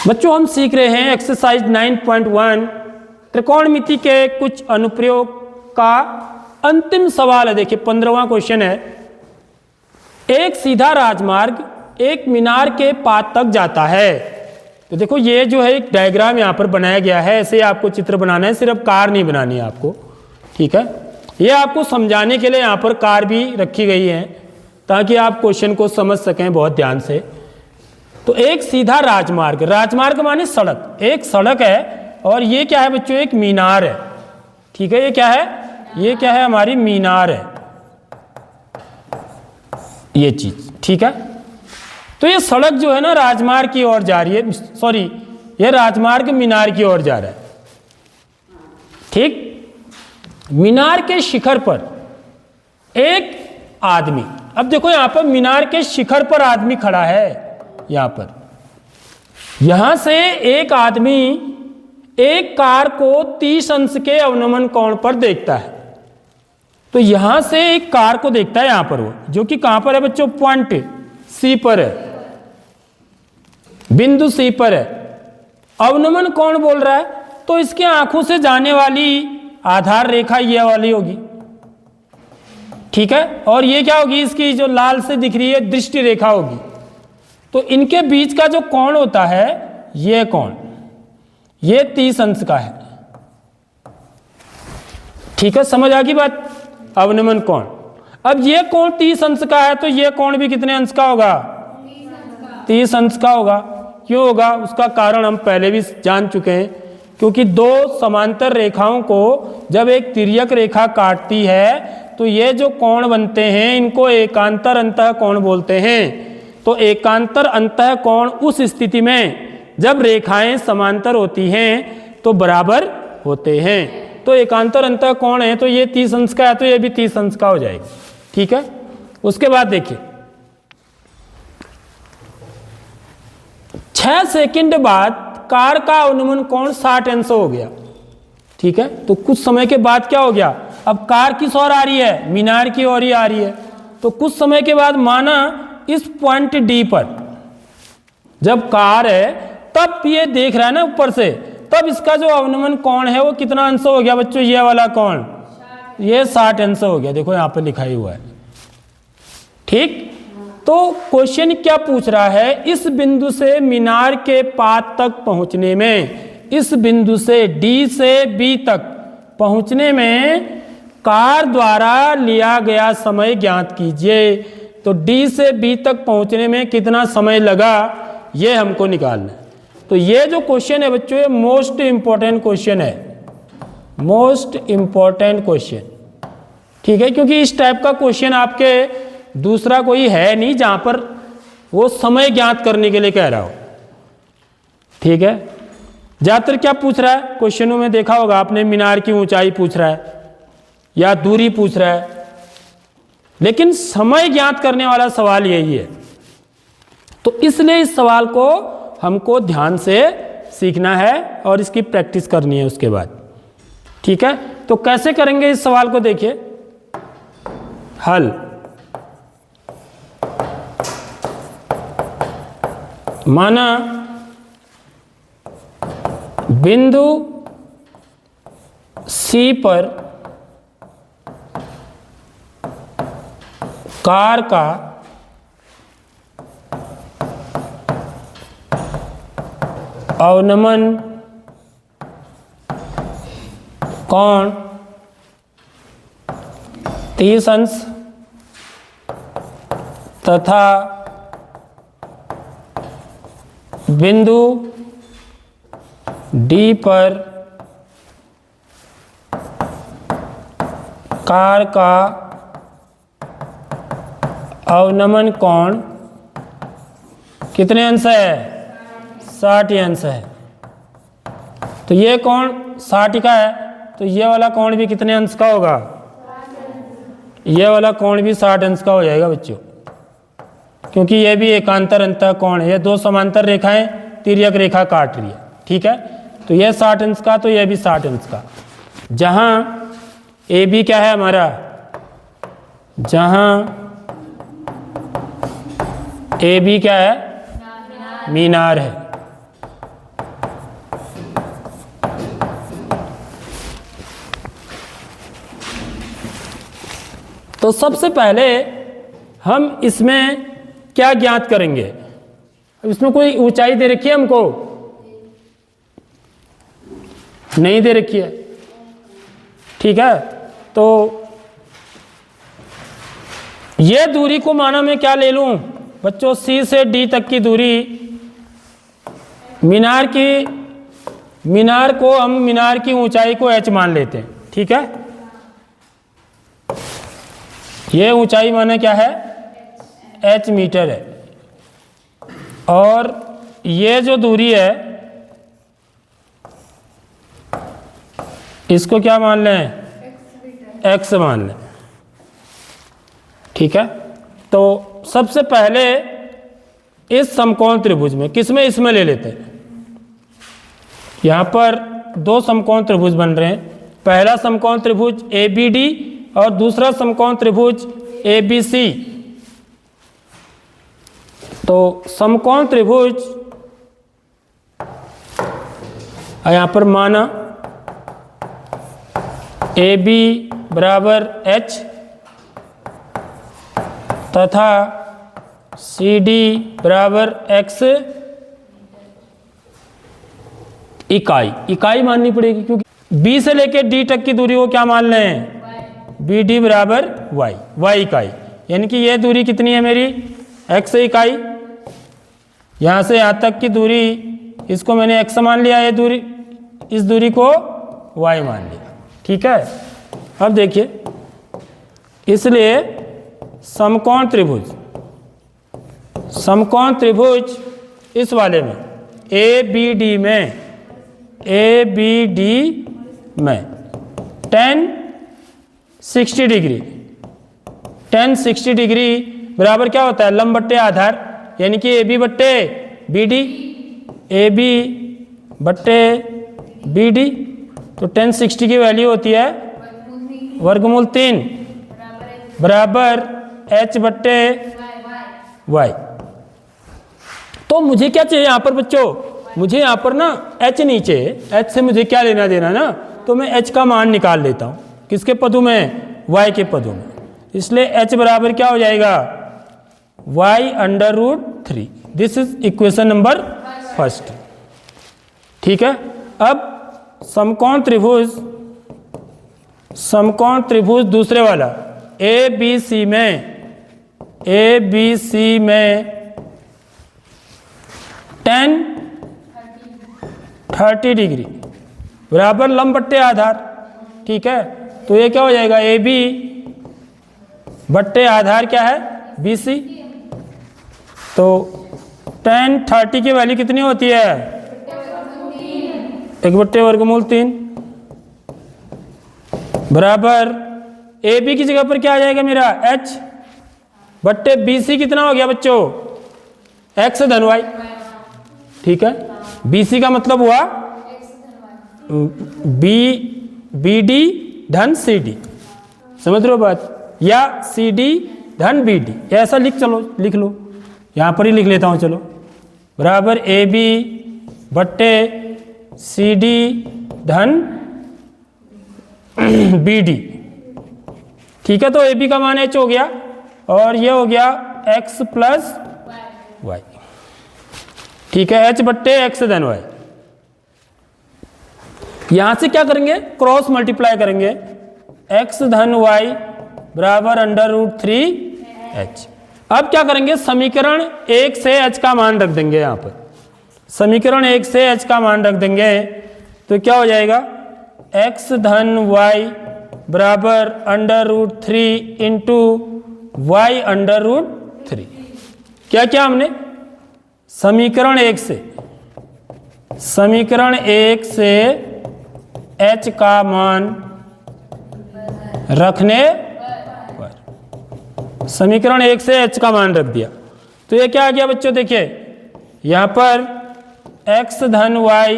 बच्चों हम सीख रहे हैं एक्सरसाइज 9.1 त्रिकोणमिति के कुछ अनुप्रयोग का अंतिम सवाल है। देखिए 15वां क्वेश्चन है, एक सीधा राजमार्ग एक मीनार के पास तक जाता है। तो देखो ये जो है एक डायग्राम यहाँ पर बनाया गया है, ऐसे आपको चित्र बनाना है, सिर्फ कार नहीं बनानी है आपको, ठीक है। ये आपको समझाने के लिए यहाँ पर कार भी रखी गई है ताकि आप क्वेश्चन को समझ सकें बहुत ध्यान से। तो एक सीधा राजमार्ग, राजमार्ग माने सड़क, एक सड़क है और ये क्या है बच्चों, एक मीनार है, ठीक है। ये क्या है, ये क्या है, हमारी मीनार है, ये चीज, ठीक है। तो ये सड़क जो है ना राजमार्ग की ओर जा रही है, सॉरी ये राजमार्ग मीनार की ओर जा रहा है, ठीक। मीनार के शिखर पर एक आदमी, अब देखो यहां पर मीनार के शिखर पर आदमी खड़ा है, यहां पर, यहां से एक आदमी एक कार को 30 अंश के अवनमन कोण पर देखता है। तो यहां से एक कार को देखता है यहां पर, वो जो कि कहां पर है बच्चों, पॉइंट सी पर है, बिंदु सी पर है। अवनमन कोण बोल रहा है तो इसके आंखों से जाने वाली आधार रेखा ये वाली होगी, ठीक है। और ये क्या होगी, इसकी जो लाल से दिख रही है दृष्टि रेखा होगी। तो इनके बीच का जो कोण होता है ये कोण, ये 30 अंश का है, ठीक है। समझ आ गई बात, अवनमन कोण। अब ये कोण 30 अंश का है तो ये कोण भी कितने अंश का होगा, 30 अंश का होगा। क्यों होगा, उसका कारण हम पहले भी जान चुके हैं, क्योंकि दो समांतर रेखाओं को जब एक तिर्यक रेखा काटती है तो ये जो कोण बनते हैं इनको एकांतर अंतः कोण बोलते हैं। तो एकांतर अंतः कोण उस स्थिति में जब रेखाएं समांतर होती हैं तो बराबर होते हैं। तो एकांतर अंतः कोण है तो ये 30 अंश का है तो ये भी 30 अंश का हो जाएगा, ठीक है। उसके बाद देखिए 6 सेकंड बाद कार का अवनमन कोण 60 अंश हो गया, ठीक है। तो कुछ समय के बाद क्या हो गया, अब कार किस ओर आ रही है, मीनार की ओर ही आ रही है। तो कुछ समय के बाद माना इस पॉइंट डी पर जब कार है तब ये देख रहा है ना ऊपर से, तब इसका जो अवनमन कोण है वो कितना अंश हो गया बच्चों, ये वाला कोण, ये 60 अंश हो गया। देखो यहां पर लिखा ही हुआ है, ठीक। तो क्वेश्चन क्या पूछ रहा है, इस बिंदु से मीनार के पास तक पहुंचने में, इस बिंदु से डी से बी तक पहुंचने में कार द्वारा लिया गया समय ज्ञात कीजिए। तो डी से बी तक पहुंचने में कितना समय लगा ये हमको निकालना है। तो ये जो क्वेश्चन है बच्चों ये मोस्ट इंपॉर्टेंट क्वेश्चन है, मोस्ट इंपॉर्टेंट क्वेश्चन, ठीक है। क्योंकि इस टाइप का क्वेश्चन आपके दूसरा कोई है नहीं जहां पर वो समय ज्ञात करने के लिए कह रहा हो, ठीक है। ज्यादातर क्या पूछ रहा है क्वेश्चनों में देखा होगा आपने, मीनार की ऊंचाई पूछ रहा है या दूरी पूछ रहा है, लेकिन समय ज्ञात करने वाला सवाल यही है। तो इसलिए इस सवाल को हमको ध्यान से सीखना है और इसकी प्रैक्टिस करनी है उसके बाद, ठीक है। तो कैसे करेंगे इस सवाल को, देखिए हल, माना बिंदु सी पर कार का अवनमन कोण 30 अंश तथा बिंदु डी पर कार का अवनमन कोण कितने अंश है, 60 अंश है। तो ये कोण 60 का है तो ये वाला कोण भी कितने अंश का होगा, ये वाला कोण भी 60 अंश का हो जाएगा बच्चों, क्योंकि ये भी एकांतर अंतः कोण है, ये दो समांतर रेखाएं तिर्यक रेखा काट रही है, ठीक है। तो ये 60 अंश का तो ये भी 60 अंश का। जहां ए बी क्या है हमारा, जहां ए बी क्या है, मीनार है, तो सबसे पहले हम इसमें क्या ज्ञात करेंगे? अब इसमें कोई ऊंचाई दे रखी है हमको? नहीं दे रखी है। ठीक है, तो ये दूरी को माना मैं क्या ले लूं बच्चों? C से D तक की दूरी, मीनार की ऊंचाई को h मान लेते हैं। ठीक है, ये ऊंचाई माने क्या है? h मीटर है। और ये जो दूरी है इसको क्या मान लें? x मान लें। ठीक है, तो सबसे पहले इस समकोण त्रिभुज में, किसमें? इसमें ले लेते हैं। यहां पर दो समकोण त्रिभुज बन रहे हैं। पहला समकोण त्रिभुज ABD और दूसरा समकोण त्रिभुज ABC। तो समकोण त्रिभुज यहां पर माना AB बराबर H तथा CD बराबर X इकाई माननी पड़ेगी, क्योंकि B से लेकर D तक की दूरी को क्या मान लें? BD बराबर y इकाई। यानी कि ये दूरी कितनी है मेरी? x इकाई। यहाँ से यहाँ तक की दूरी, इसको मैंने x मान लिया, ये दूरी, इस दूरी को y मान लिया। ठीक है, अब देखिए, इसलिए समकोण त्रिभुज इस वाले में ABD में tan 60 डिग्री बराबर क्या होता है? लंब बट्टे आधार, यानी कि AB बट्टे BD। तो tan 60 की वैल्यू होती है वर्गमूल 3 बराबर H बट्टे y। तो मुझे क्या चाहिए यहाँ पर बच्चों? मुझे यहाँ पर ना h नीचे, h से मुझे क्या लेना देना ना, तो मैं h का मान निकाल लेता हूँ। किसके पदों में? y के पदों में। इसलिए h बराबर क्या हो जाएगा? y√3। This is equation number first. ठीक है, अब समकोण त्रिभुज दूसरे वाला ABC में tan 30 डिग्री बराबर लंब बट्टे आधार। ठीक है, तो ये क्या हो जाएगा? AB बट्टे आधार क्या है? BC। तो tan 30 की वैल्यू कितनी होती है? 1/√3 बराबर AB की जगह पर क्या आ जाएगा मेरा? H बट्टे BC कितना हो गया बच्चों? X धन y। ठीक है, BC का मतलब हुआ BD धन CD। समझ रहे हो बात? या CD धन BD, ऐसा लिख लो। यहां पर ही लिख लेता हूं, चलो, बराबर AB बट्टे CD धन BD। ठीक है, तो AB का मान H हो गया और ये हो गया X प्लस y। ठीक है, H बट्टे X धन y। यहां से क्या करेंगे? क्रॉस मल्टीप्लाई करेंगे। X धन y बराबर √3h। अब क्या करेंगे? समीकरण 1 से h का मान रख देंगे। यहां पर समीकरण 1 से h का मान रख देंगे, तो क्या हो जाएगा? x धन y बराबर √3 इंटू y√3। क्या हमने समीकरण 1 से h का मान रखने पर समीकरण 1 से h का मान रख दिया, तो ये क्या आ गया बच्चों? देखिए यहां पर x धन y